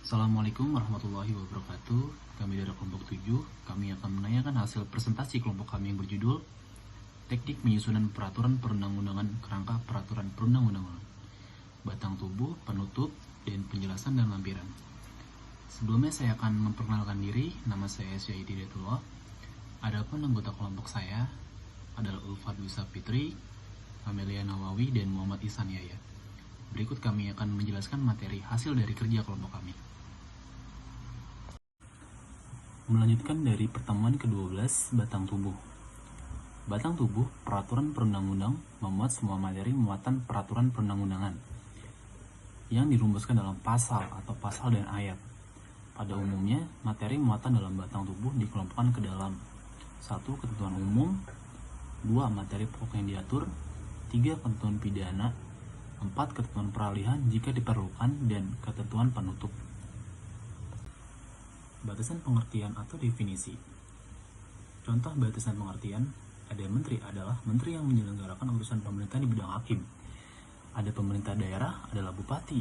Assalamualaikum warahmatullahi wabarakatuh. Kami dari kelompok 7, kami akan menanyakan hasil presentasi kelompok kami yang berjudul Teknik Penyusunan Peraturan Perundang-undangan Kerangka Peraturan Perundang-undangan, Batang Tubuh, Penutup, dan Penjelasan dan Lampiran. Sebelumnya saya akan memperkenalkan diri. Nama saya Syahid Hidayatullah. Adapun anggota kelompok saya adalah Ulfa Dwi Fitri, Amelia Nawawi, dan Muhammad Ihsan Yahya. Berikut kami akan menjelaskan materi hasil dari kerja kelompok kami. Melanjutkan dari pertemuan ke-12, Batang Tubuh. Batang Tubuh Peraturan Perundang-undang memuat semua materi muatan peraturan perundang-undangan yang dirumuskan dalam pasal atau pasal dan ayat. Pada umumnya, materi muatan dalam batang tubuh dikelompokkan ke dalam 1. Ketentuan umum, 2. Materi pokok yang diatur, 3. Ketentuan pidana, 4. Ketentuan peralihan jika diperlukan, dan ketentuan penutup. Batasan pengertian atau definisi. Contoh batasan pengertian, ada menteri adalah menteri yang menyelenggarakan urusan pemerintah di bidang hakim. Ada pemerintah daerah adalah bupati,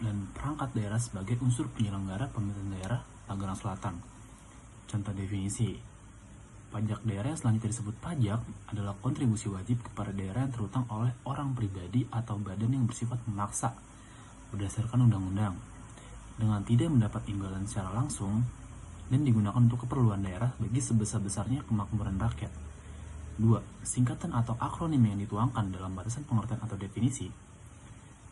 dan perangkat daerah sebagai unsur penyelenggara pemerintahan daerah Tangerang Selatan. Contoh definisi, pajak daerah yang selanjutnya disebut pajak adalah kontribusi wajib kepada daerah yang terutang oleh orang pribadi atau badan yang bersifat memaksa berdasarkan undang-undang dengan tidak mendapat imbalan secara langsung dan digunakan untuk keperluan daerah bagi sebesar-besarnya kemakmuran rakyat. 2. Singkatan atau akronim yang dituangkan dalam batasan pengertian atau definisi.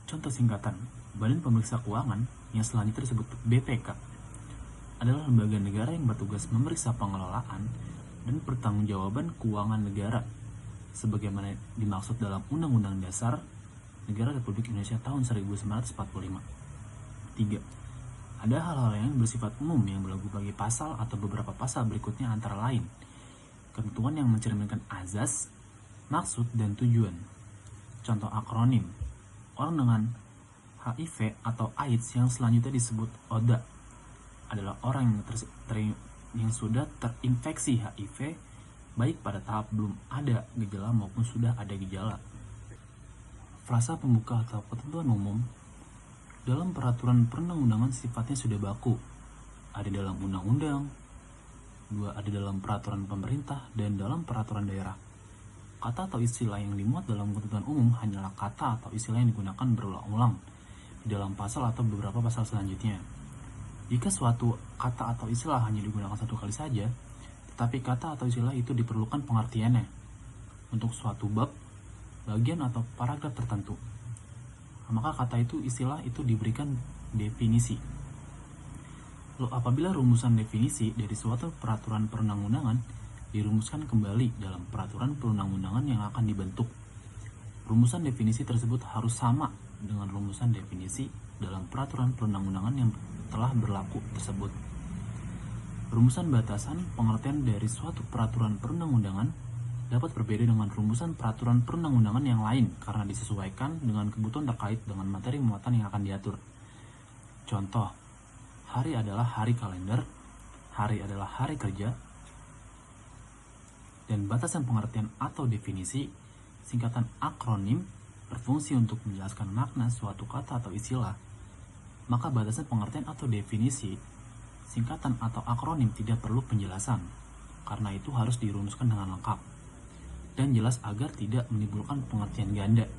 Contoh singkatan, Badan Pemeriksa Keuangan yang selanjutnya disebut BPK adalah lembaga negara yang bertugas memeriksa pengelolaan dan pertanggungjawaban keuangan negara sebagaimana dimaksud dalam Undang-Undang Dasar Negara Republik Indonesia tahun 1945. 3. Ada hal-hal yang bersifat umum yang berlaku bagi pasal atau beberapa pasal berikutnya antara lain ketentuan yang mencerminkan azas, maksud, dan tujuan. Contoh akronim, orang dengan HIV atau AIDS yang selanjutnya disebut ODA adalah orang yang sudah terinfeksi HIV baik pada tahap belum ada gejala maupun sudah ada gejala. Frasa pembuka atau ketentuan umum dalam peraturan perundang-undangan sifatnya sudah baku, ada dalam undang-undang, 2. Ada dalam peraturan pemerintah dan dalam peraturan daerah. Kata atau istilah yang dimuat dalam ketentuan umum hanyalah kata atau istilah yang digunakan berulang-ulang di dalam pasal atau beberapa pasal selanjutnya. Jika suatu kata atau istilah hanya digunakan satu kali saja, tetapi kata atau istilah itu diperlukan pengertiannya untuk suatu bab, bagian atau paragraf tertentu, maka kata itu istilah itu diberikan definisi. Lalu apabila rumusan definisi dari suatu peraturan perundang-undangan dirumuskan kembali dalam peraturan perundang-undangan yang akan dibentuk, rumusan definisi tersebut harus sama dengan rumusan definisi dalam peraturan perundang-undangan yang telah berlaku tersebut. Rumusan batasan pengertian dari suatu peraturan perundang-undangan dapat berbeda dengan rumusan peraturan perundang-undangan yang lain karena disesuaikan dengan kebutuhan terkait dengan materi muatan yang akan diatur. Contoh, hari adalah hari kalender, hari adalah hari kerja, dan batasan pengertian atau definisi, singkatan akronim, berfungsi untuk menjelaskan makna suatu kata atau istilah, maka batasan pengertian atau definisi, singkatan atau akronim tidak perlu penjelasan, karena itu harus dirumuskan dengan lengkap dan jelas agar tidak menimbulkan pengertian ganda.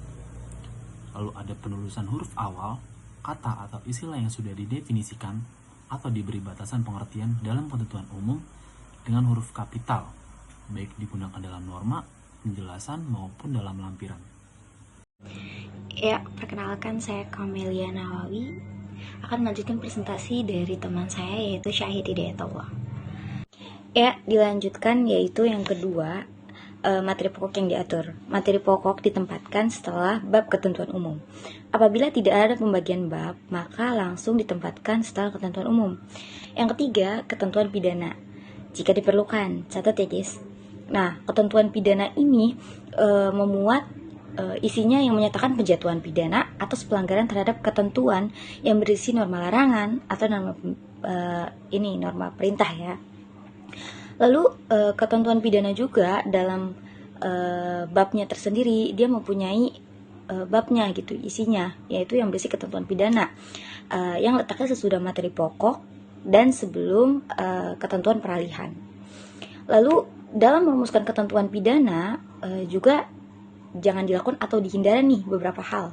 Lalu ada penulisan huruf awal, kata atau istilah yang sudah didefinisikan atau diberi batasan pengertian dalam ketentuan umum dengan huruf kapital, baik digunakan dalam norma, penjelasan, maupun dalam lampiran. Ya, perkenalkan saya Amelia Nawawi akan melanjutkan presentasi dari teman saya yaitu Syahid Hidayatullah. Ya, dilanjutkan yaitu yang kedua, materi pokok yang diatur. Materi pokok ditempatkan setelah bab ketentuan umum. Apabila tidak ada pembagian bab, maka langsung ditempatkan setelah ketentuan umum. Yang ketiga, ketentuan pidana. Jika diperlukan, catat ya guys. Nah, ketentuan pidana ini memuat isinya yang menyatakan penjatuhan pidana atas pelanggaran terhadap ketentuan yang berisi norma larangan atau norma perintah ya. Lalu ketentuan pidana juga dalam babnya tersendiri dia mempunyai babnya gitu, isinya, yaitu yang berisi ketentuan pidana yang letaknya sesudah materi pokok dan sebelum ketentuan peralihan. Lalu dalam merumuskan ketentuan pidana juga jangan dilakukan atau dihindari nih beberapa hal.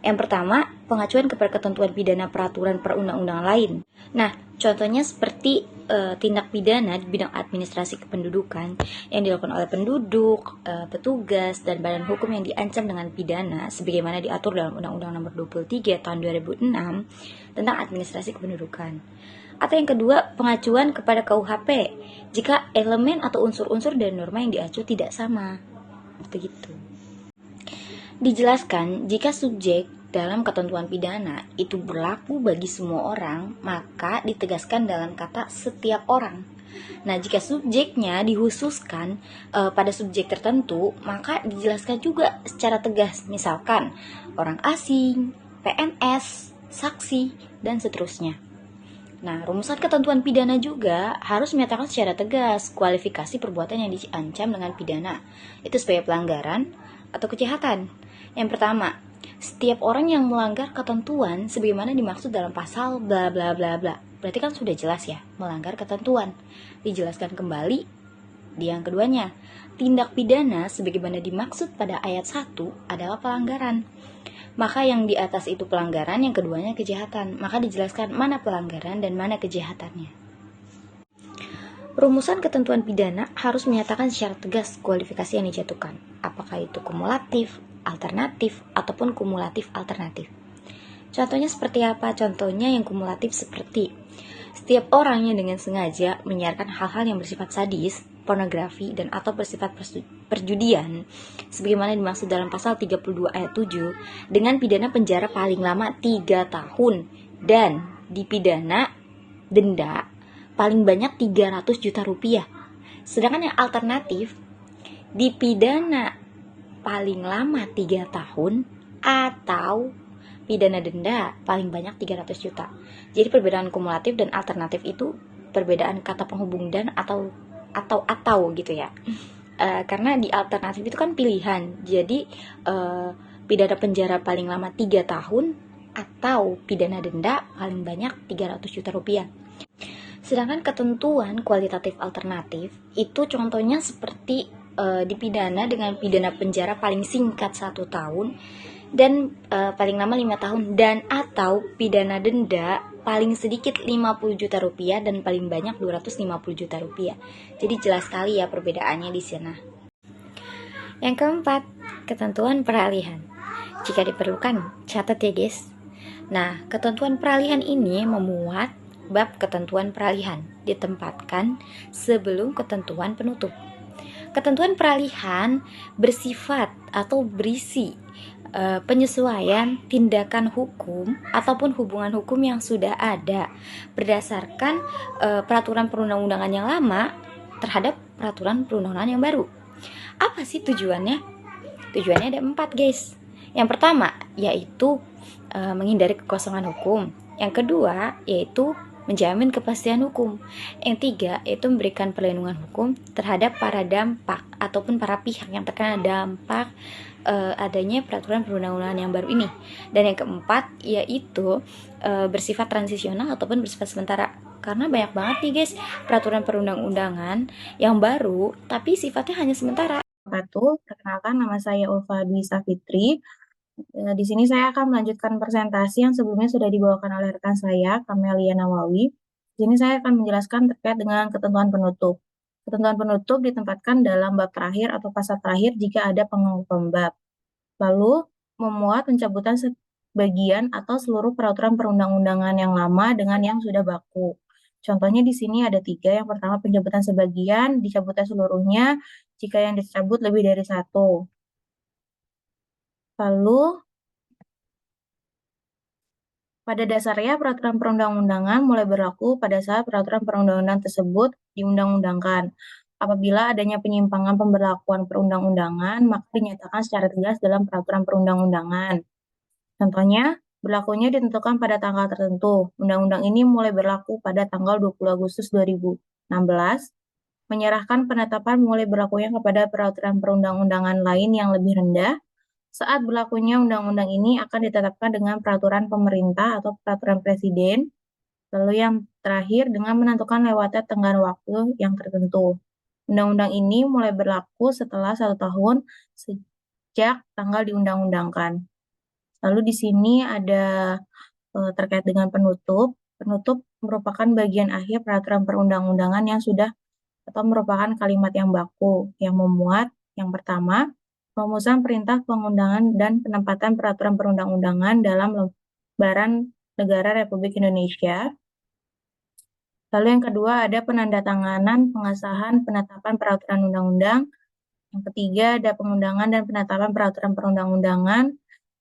Yang pertama, pengacuan kepada ketentuan pidana peraturan perundang-undangan lain. Nah, contohnya seperti tindak pidana di bidang administrasi kependudukan yang dilakukan oleh penduduk, petugas, dan badan hukum yang diancam dengan pidana sebagaimana diatur dalam Undang-Undang Nomor 23 Tahun 2006 tentang administrasi kependudukan. Atau yang kedua, pengacuan kepada KUHP jika elemen atau unsur-unsur dan norma yang diacu tidak sama. Begitu. Dijelaskan, jika subjek dalam ketentuan pidana itu berlaku bagi semua orang, maka ditegaskan dalam kata setiap orang. Nah, jika subjeknya dikhususkan pada subjek tertentu, maka dijelaskan juga secara tegas, misalkan orang asing, PNS, saksi, dan seterusnya. Nah, rumusan ketentuan pidana juga harus menyatakan secara tegas kualifikasi perbuatan yang diancam dengan pidana. Itu sebagai pelanggaran atau kejahatan. Yang pertama, setiap orang yang melanggar ketentuan sebagaimana dimaksud dalam pasal bla bla bla bla. Berarti kan sudah jelas ya, melanggar ketentuan. Dijelaskan kembali di yang keduanya. Tindak pidana sebagaimana dimaksud pada ayat 1 adalah pelanggaran. Maka yang di atas itu pelanggaran, yang keduanya kejahatan. Maka dijelaskan mana pelanggaran dan mana kejahatannya. Rumusan ketentuan pidana harus menyatakan secara tegas kualifikasi yang dijatuhkan. Apakah itu kumulatif, alternatif, ataupun kumulatif alternatif. Contohnya seperti apa? Contohnya yang kumulatif seperti setiap orang yang dengan sengaja menyiarkan hal-hal yang bersifat sadis, pornografi, dan atau bersifat perjudian sebagaimana dimaksud dalam pasal 32 ayat 7 dengan pidana penjara paling lama 3 tahun dan dipidana denda paling banyak 300 juta rupiah. Sedangkan yang alternatif dipidana paling lama 3 tahun atau pidana denda paling banyak 300 juta. Jadi perbedaan kumulatif dan alternatif itu perbedaan kata penghubung dan atau gitu ya. Karena di alternatif itu kan pilihan. Jadi pidana penjara paling lama 3 tahun atau pidana denda paling banyak 300 juta rupiah. Sedangkan ketentuan kualitatif alternatif itu contohnya seperti dipidana dengan pidana penjara paling singkat 1 tahun dan paling lama 5 tahun dan atau pidana denda paling sedikit 50 juta rupiah dan paling banyak 250 juta rupiah. Jadi jelas sekali ya perbedaannya di sana. Yang keempat, ketentuan peralihan. Jika diperlukan, catat ya guys. Nah, ketentuan peralihan ini memuat bab ketentuan peralihan ditempatkan sebelum ketentuan penutup. Ketentuan peralihan bersifat atau berisi penyesuaian tindakan hukum ataupun hubungan hukum yang sudah ada berdasarkan peraturan perundang-undangan yang lama terhadap peraturan perundang-undangan yang baru. Apa sih tujuannya? Tujuannya ada 4 guys. Yang pertama yaitu menghindari kekosongan hukum. Yang kedua yaitu menjamin kepastian hukum. Yang tiga yaitu memberikan perlindungan hukum terhadap para dampak ataupun para pihak yang terkena dampak adanya peraturan perundang-undangan yang baru ini. Dan yang keempat yaitu bersifat transisional ataupun bersifat sementara. Karena banyak banget nih guys peraturan perundang-undangan yang baru tapi sifatnya hanya sementara. Perkenalkan, nama saya Ulfa Dwi Safitri. Di sini saya akan melanjutkan presentasi yang sebelumnya sudah dibawakan oleh rekan saya, Kamelia Nawawi. Di sini saya akan menjelaskan terkait dengan ketentuan penutup. Ketentuan penutup ditempatkan dalam bab terakhir atau pasal terakhir jika ada pengukuhan bab. Lalu, memuat pencabutan sebagian atau seluruh peraturan perundang-undangan yang lama dengan yang sudah baku. Contohnya di sini ada 3. Yang pertama pencabutan sebagian, dicabutnya seluruhnya jika yang dicabut lebih dari 1. Lalu, pada dasarnya peraturan perundang-undangan mulai berlaku pada saat peraturan perundang-undangan tersebut diundang-undangkan. Apabila adanya penyimpangan pemberlakuan perundang-undangan, maka dinyatakan secara tegas dalam peraturan perundang-undangan. Contohnya, berlakunya ditentukan pada tanggal tertentu. Undang-undang ini mulai berlaku pada tanggal 20 Agustus 2016, menyerahkan penetapan mulai berlakunya kepada peraturan perundang-undangan lain yang lebih rendah, Saat berlakunya undang-undang ini akan ditetapkan dengan peraturan pemerintah atau peraturan presiden. Lalu yang terakhir dengan menentukan lewatnya tenggat waktu yang tertentu. Undang-undang ini mulai berlaku setelah 1 tahun sejak tanggal diundang-undangkan. Lalu di sini ada terkait dengan penutup. Penutup merupakan bagian akhir peraturan perundang-undangan yang sudah atau merupakan kalimat yang baku yang memuat yang pertama, perumusan perintah pengundangan dan penempatan peraturan perundang-undangan dalam lembaran negara Republik Indonesia. Lalu yang kedua ada penandatanganan, pengesahan, penetapan peraturan undang-undang. Yang ketiga ada pengundangan dan penetapan peraturan perundang-undangan.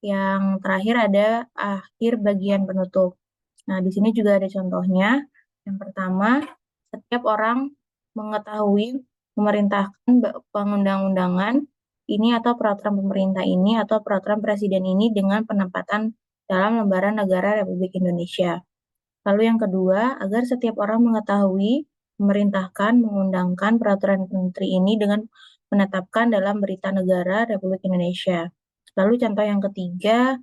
Yang terakhir ada akhir bagian penutup. Nah, di sini juga ada contohnya. Yang pertama, setiap orang mengetahui memerintahkan pengundang-undangan ini atau peraturan pemerintah ini atau peraturan presiden ini dengan penempatan dalam lembaran negara Republik Indonesia. Lalu yang kedua, agar setiap orang mengetahui, memerintahkan, mengundangkan peraturan menteri ini dengan menetapkan dalam berita negara Republik Indonesia. Lalu contoh yang ketiga,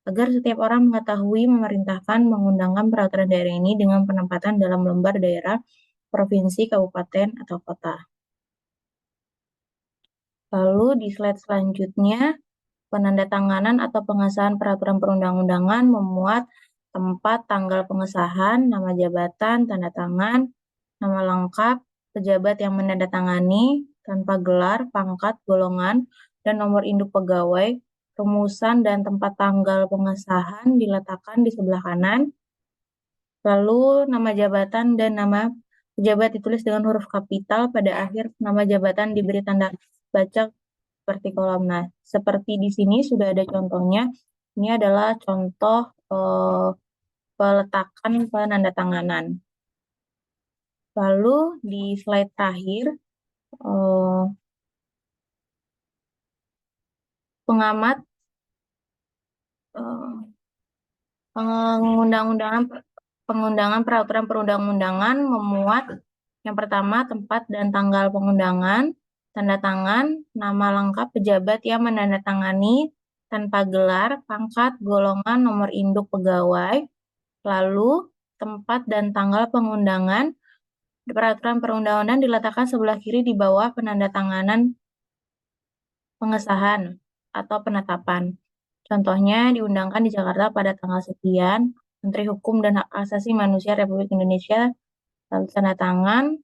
agar setiap orang mengetahui, memerintahkan, mengundangkan peraturan daerah ini dengan penempatan dalam lembar daerah, provinsi, kabupaten, atau kota. Lalu di slide selanjutnya, penandatanganan atau pengesahan peraturan perundang-undangan memuat tempat, tanggal pengesahan, nama jabatan, tanda tangan, nama lengkap, pejabat yang menandatangani, tanpa gelar, pangkat, golongan, dan nomor induk pegawai. Rumusan dan tempat tanggal pengesahan diletakkan di sebelah kanan. Lalu nama jabatan dan nama pejabat ditulis dengan huruf kapital. Pada akhir nama jabatan diberi tanda baca seperti kolom. Nah, seperti di sini sudah ada contohnya. Ini adalah contoh peletakan penandatanganan. Lalu di slide terakhir, pengamat pengundangan peraturan perundang-undangan memuat yang pertama tempat dan tanggal pengundangan, tanda tangan, nama lengkap pejabat yang menandatangani tanpa gelar, pangkat, golongan, nomor induk pegawai, lalu tempat dan tanggal pengundangan peraturan perundang-undangan diletakkan sebelah kiri di bawah penandatanganan pengesahan atau penetapan. Contohnya diundangkan di Jakarta pada tanggal sekian, Menteri Hukum dan Hak Asasi Manusia Republik Indonesia, lalu tanda tangan.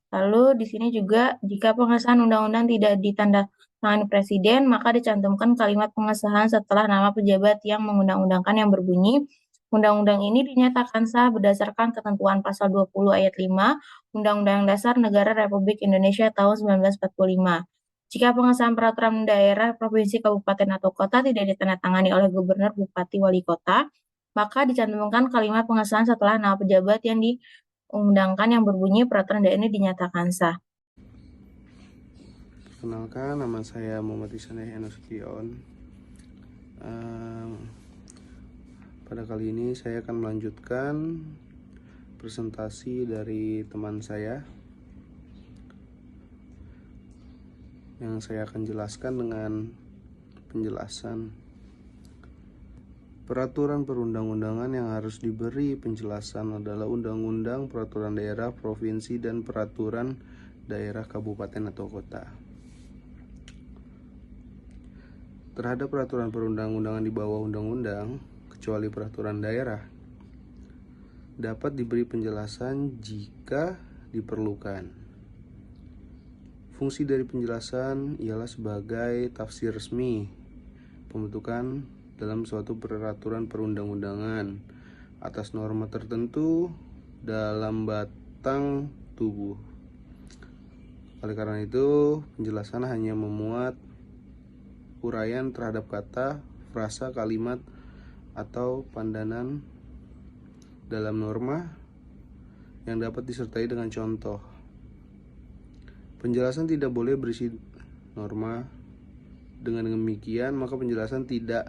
Lalu di sini juga jika pengesahan undang-undang tidak ditandatangani Presiden, maka dicantumkan kalimat pengesahan setelah nama pejabat yang mengundang-undangkan yang berbunyi, undang-undang ini dinyatakan sah berdasarkan ketentuan pasal 20 ayat 5 Undang-Undang Dasar Negara Republik Indonesia tahun 1945. Jika pengesahan peraturan daerah, provinsi, kabupaten, atau kota tidak ditandatangani oleh gubernur, bupati, wali kota, maka dicantumkan kalimat pengesahan setelah nama pejabat yang diundangkan yang berbunyi peraturan daerah ini dinyatakan sah. Perkenalkan, nama saya Muhammad Ihsan Nasution. Pada kali ini saya akan melanjutkan presentasi dari teman saya yang saya akan jelaskan dengan penjelasan peraturan perundang-undangan yang harus diberi penjelasan adalah Undang-Undang Peraturan Daerah Provinsi dan Peraturan Daerah Kabupaten atau Kota. Terhadap peraturan perundang-undangan di bawah undang-undang, kecuali peraturan daerah, dapat diberi penjelasan jika diperlukan. Fungsi dari penjelasan ialah sebagai tafsir resmi pembentukan dalam suatu peraturan perundang-undangan atas norma tertentu dalam batang tubuh. Oleh karena itu, penjelasan hanya memuat uraian terhadap kata, frasa, kalimat, atau pandanan dalam norma yang dapat disertai dengan contoh. Penjelasan tidak boleh berisi norma. Dengan demikian, maka penjelasan tidak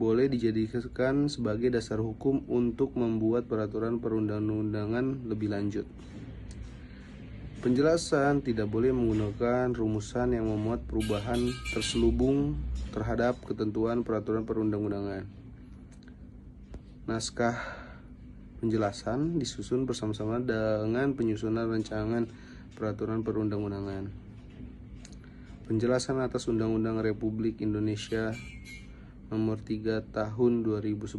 boleh dijadikan sebagai dasar hukum untuk membuat peraturan perundang-undangan lebih lanjut. Penjelasan tidak boleh menggunakan rumusan yang memuat perubahan terselubung terhadap ketentuan peraturan perundang-undangan. Naskah penjelasan disusun bersama-sama dengan penyusunan rancangan peraturan perundang-undangan. Penjelasan atas Undang-Undang Republik Indonesia Nomor 3 Tahun 2011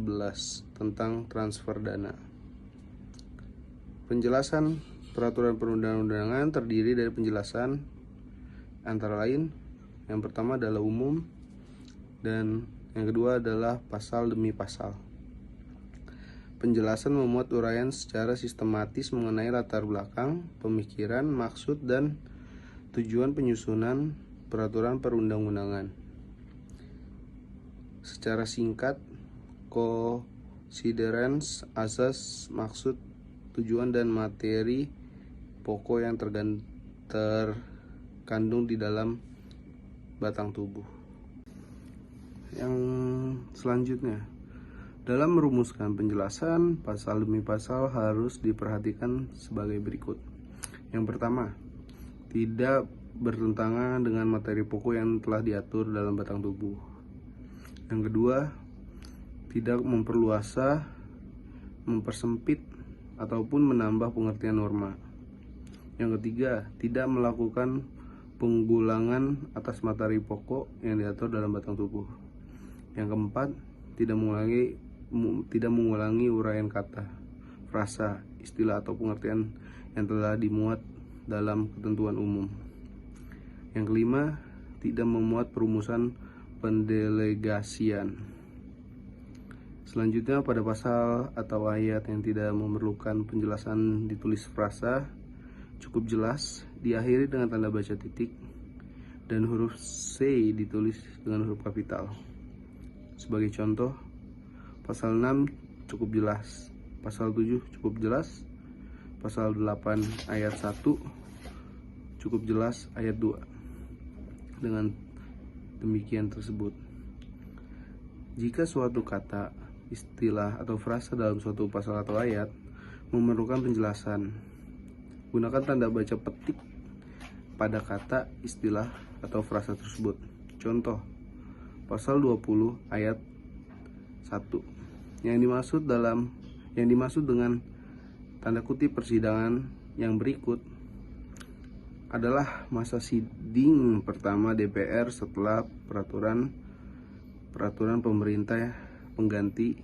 tentang transfer dana. Penjelasan peraturan perundang-undangan terdiri dari penjelasan antara lain yang pertama adalah umum dan yang kedua adalah pasal demi pasal. Penjelasan memuat uraian secara sistematis mengenai latar belakang, pemikiran, maksud, dan tujuan penyusunan peraturan perundang-undangan. Secara singkat, considerance, asas, maksud, tujuan, dan materi pokok yang terkandung di dalam batang tubuh. Yang selanjutnya, dalam merumuskan penjelasan, pasal demi pasal harus diperhatikan sebagai berikut. Yang pertama, tidak bertentangan dengan materi pokok yang telah diatur dalam batang tubuh. Yang kedua, tidak memperluas, mempersempit, ataupun menambah pengertian norma. Yang ketiga, tidak melakukan penggulangan atas materi pokok yang diatur dalam batang tubuh. Yang keempat, tidak mengulangi uraian kata, frasa, istilah, atau pengertian yang telah dimuat dalam ketentuan umum. Yang kelima, tidak memuat perumusan pendelegasian. Selanjutnya, pada pasal atau ayat yang tidak memerlukan penjelasan ditulis frasa, cukup jelas, diakhiri dengan tanda baca titik, dan huruf C ditulis dengan huruf kapital. Sebagai contoh, pasal 6 cukup jelas, pasal 7 cukup jelas, pasal 8 ayat 1 cukup jelas, ayat 2. Dengan demikian tersebut, jika suatu kata, istilah, atau frasa dalam suatu pasal atau ayat memerlukan penjelasan, gunakan tanda baca petik pada kata, istilah, atau frasa tersebut. Contoh, pasal 20 ayat 1. Yang dimaksud dengan tanda kutip persidangan yang berikut adalah masa siding pertama DPR setelah peraturan pemerintah pengganti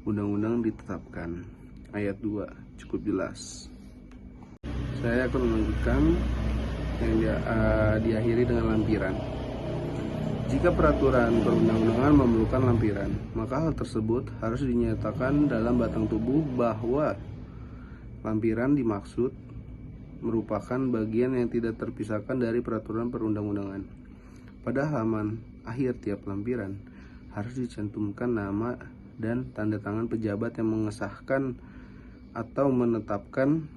undang-undang ditetapkan. Ayat 2 cukup jelas. Saya akan melanjutkan yang diakhiri dengan lampiran. Jika peraturan perundang-undangan memerlukan lampiran, maka hal tersebut harus dinyatakan dalam batang tubuh bahwa lampiran dimaksud merupakan bagian yang tidak terpisahkan dari peraturan perundang-undangan. Pada halaman akhir tiap lampiran harus dicantumkan nama dan tanda tangan pejabat yang mengesahkan atau menetapkan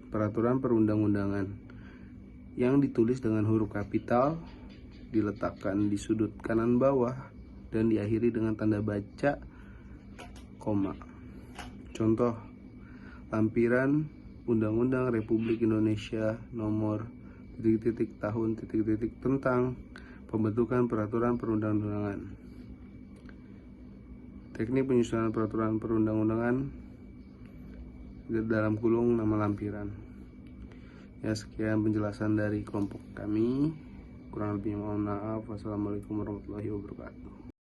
peraturan perundang-undangan yang ditulis dengan huruf kapital, diletakkan di sudut kanan bawah, dan diakhiri dengan tanda baca koma. Contoh, lampiran Undang-Undang Republik Indonesia Nomor ... Tahun ... tentang pembentukan peraturan perundang-undangan. Teknik penyusunan peraturan perundang-undangan dalam kurung nama lampiran. Ya, sekian penjelasan dari kelompok kami. Kurang lebih mohon maaf. Wassalamualaikum warahmatullahi wabarakatuh.